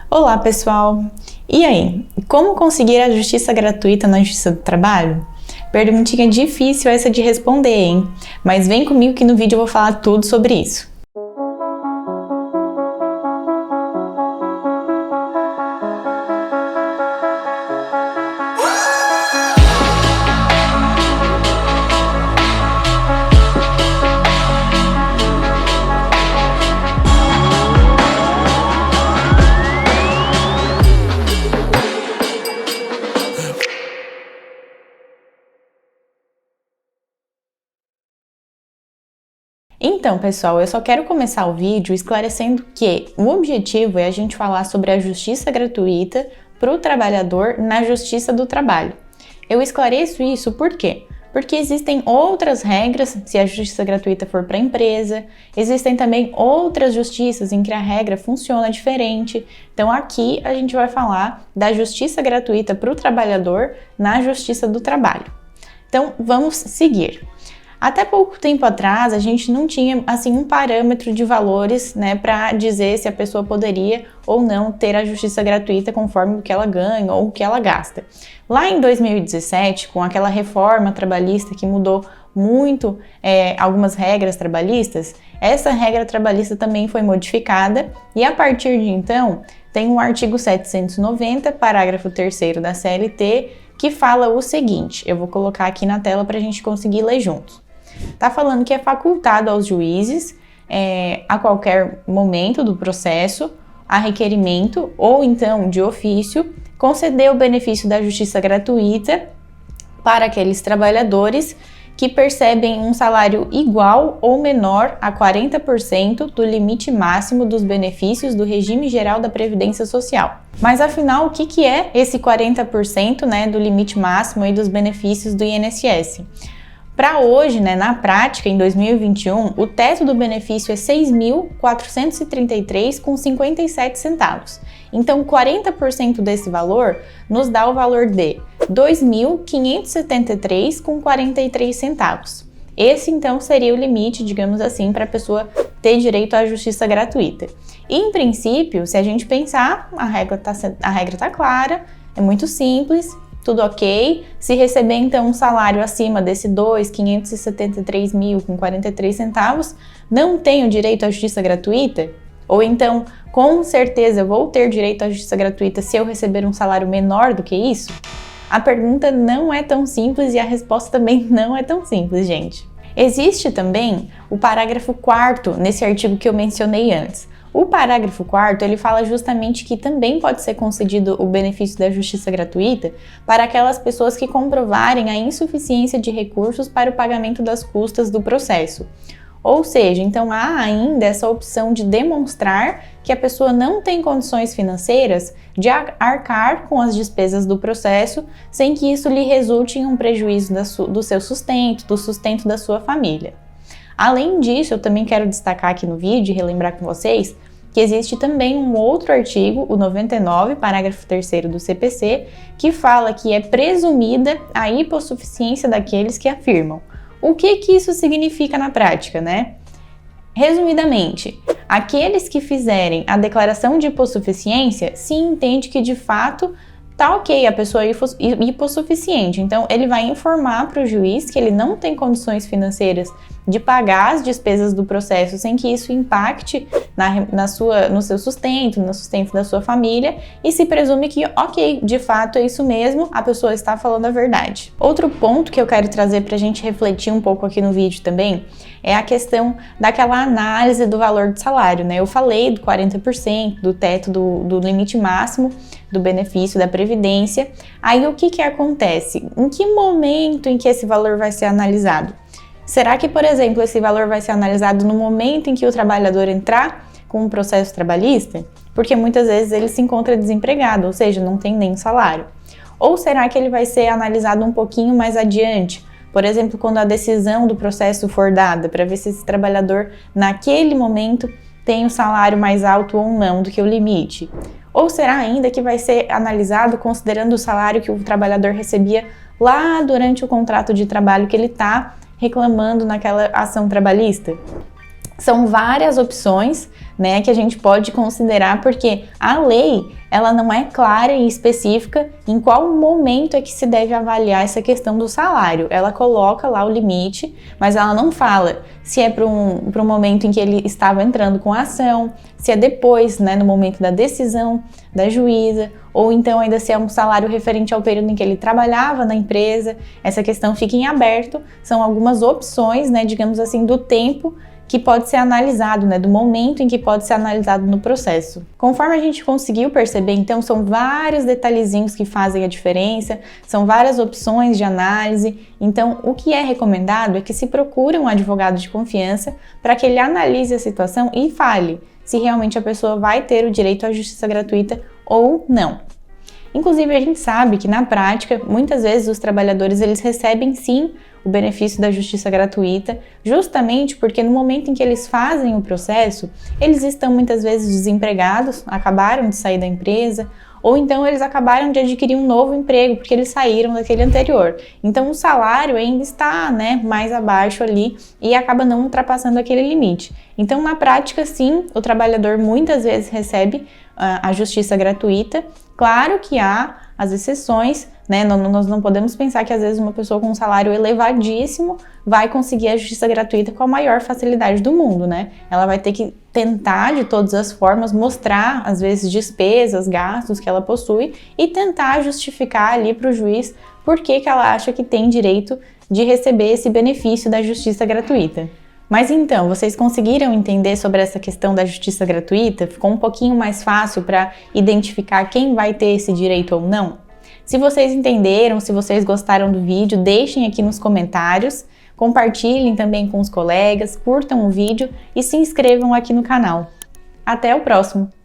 Olá, pessoal! E aí, como conseguir a justiça gratuita na Justiça do Trabalho? Perguntinha difícil essa de responder, hein? Mas vem comigo que no vídeo eu vou falar tudo sobre isso. Então, pessoal, eu só quero começar o vídeo esclarecendo que o objetivo é a gente falar sobre a justiça gratuita para o trabalhador na Justiça do Trabalho. Eu esclareço isso por quê? Porque existem outras regras se a justiça gratuita for para a empresa, existem também outras justiças em que a regra funciona diferente. Então aqui a gente vai falar da justiça gratuita para o trabalhador na Justiça do Trabalho. Então vamos seguir. Até pouco tempo atrás, a gente não tinha assim um parâmetro de valores, para dizer se a pessoa poderia ou não ter a justiça gratuita conforme o que ela ganha ou o que ela gasta. Lá em 2017, com aquela reforma trabalhista que mudou muito algumas regras trabalhistas, essa regra trabalhista também foi modificada e a partir de então tem um artigo 790, parágrafo 3º da CLT, que fala o seguinte, eu vou colocar aqui na tela para a gente conseguir ler juntos. Está falando que é facultado aos juízes, a qualquer momento do processo, a requerimento ou então de ofício, conceder o benefício da justiça gratuita para aqueles trabalhadores que percebem um salário igual ou menor a 40% do limite máximo dos benefícios do regime geral da Previdência Social. Mas afinal, o que é esse 40% do limite máximo aí dos benefícios do INSS? Para hoje, na prática, em 2021, o teto do benefício é R$ 6.433,57 centavos. Então, 40% desse valor nos dá o valor de R$ 2.573,43 centavos. Esse, então, seria o limite, digamos assim, para a pessoa ter direito à justiça gratuita. E, em princípio, se a gente pensar, a regra tá clara, é muito simples, tudo ok. Se receber então um salário acima desse 2.573.43 centavos, não tenho direito à justiça gratuita? Ou então, com certeza eu vou ter direito à justiça gratuita se eu receber um salário menor do que isso? A pergunta não é tão simples e a resposta também não é tão simples, gente. Existe também o parágrafo 4º nesse artigo que eu mencionei antes. O parágrafo 4º, ele fala justamente que também pode ser concedido o benefício da justiça gratuita para aquelas pessoas que comprovarem a insuficiência de recursos para o pagamento das custas do processo. Ou seja, então há ainda essa opção de demonstrar que a pessoa não tem condições financeiras de arcar com as despesas do processo sem que isso lhe resulte em um prejuízo do seu sustento, do sustento da sua família. Além disso, eu também quero destacar aqui no vídeo e relembrar com vocês que existe também um outro artigo, o 99, parágrafo 3º do CPC, que fala que é presumida a hipossuficiência daqueles que afirmam. O que isso significa na prática, Resumidamente, aqueles que fizerem a declaração de hipossuficiência se entende que de fato tá ok, a pessoa é hipossuficiente, então ele vai informar para o juiz que ele não tem condições financeiras de pagar as despesas do processo sem que isso impacte no seu sustento, no sustento da sua família, e se presume que, ok, de fato é isso mesmo, a pessoa está falando a verdade. Outro ponto que eu quero trazer para a gente refletir um pouco aqui no vídeo também é a questão daquela análise do valor do salário, Eu falei do 40%, do teto do limite máximo do benefício da Previdência. Aí o que acontece? Em que momento em que esse valor vai ser analisado? Será que, por exemplo, esse valor vai ser analisado no momento em que o trabalhador entrar com um processo trabalhista? Porque muitas vezes ele se encontra desempregado, ou seja, não tem nem salário. Ou será que ele vai ser analisado um pouquinho mais adiante? Por exemplo, quando a decisão do processo for dada, para ver se esse trabalhador, naquele momento, tem um salário mais alto ou não do que o limite? Ou será ainda que vai ser analisado considerando o salário que o trabalhador recebia lá durante o contrato de trabalho que ele está reclamando naquela ação trabalhista? São várias opções, né, que a gente pode considerar, porque a lei, ela não é clara e específica em qual momento é que se deve avaliar essa questão do salário. Ela coloca lá o limite, mas ela não fala se é para um momento em que ele estava entrando com a ação, se é depois, né, no momento da decisão da juíza, ou então ainda se é um salário referente ao período em que ele trabalhava na empresa. Essa questão fica em aberto, são algumas opções, né, digamos assim, do tempo que pode ser analisado, né, do momento em que pode ser analisado no processo. Conforme a gente conseguiu perceber, então, são vários detalhezinhos que fazem a diferença, são várias opções de análise. Então, o que é recomendado é que se procure um advogado de confiança para que ele analise a situação e fale se realmente a pessoa vai ter o direito à justiça gratuita ou não. Inclusive, a gente sabe que na prática, muitas vezes os trabalhadores eles recebem sim o benefício da justiça gratuita, justamente porque no momento em que eles fazem o processo, eles estão muitas vezes desempregados, acabaram de sair da empresa, ou então eles acabaram de adquirir um novo emprego, porque eles saíram daquele anterior. Então o salário ainda está, né, mais abaixo ali e acaba não ultrapassando aquele limite. Então na prática sim, o trabalhador muitas vezes recebe a justiça gratuita. Claro que há as exceções, né? Nós não podemos pensar que às vezes uma pessoa com um salário elevadíssimo vai conseguir a justiça gratuita com a maior facilidade do mundo, né? Ela vai ter que tentar de todas as formas mostrar, às vezes, despesas, gastos que ela possui e tentar justificar ali para o juiz por que ela acha que tem direito de receber esse benefício da justiça gratuita. Mas então, vocês conseguiram entender sobre essa questão da justiça gratuita? Ficou um pouquinho mais fácil para identificar quem vai ter esse direito ou não? Se vocês entenderam, se vocês gostaram do vídeo, deixem aqui nos comentários, compartilhem também com os colegas, curtam o vídeo e se inscrevam aqui no canal. Até o próximo!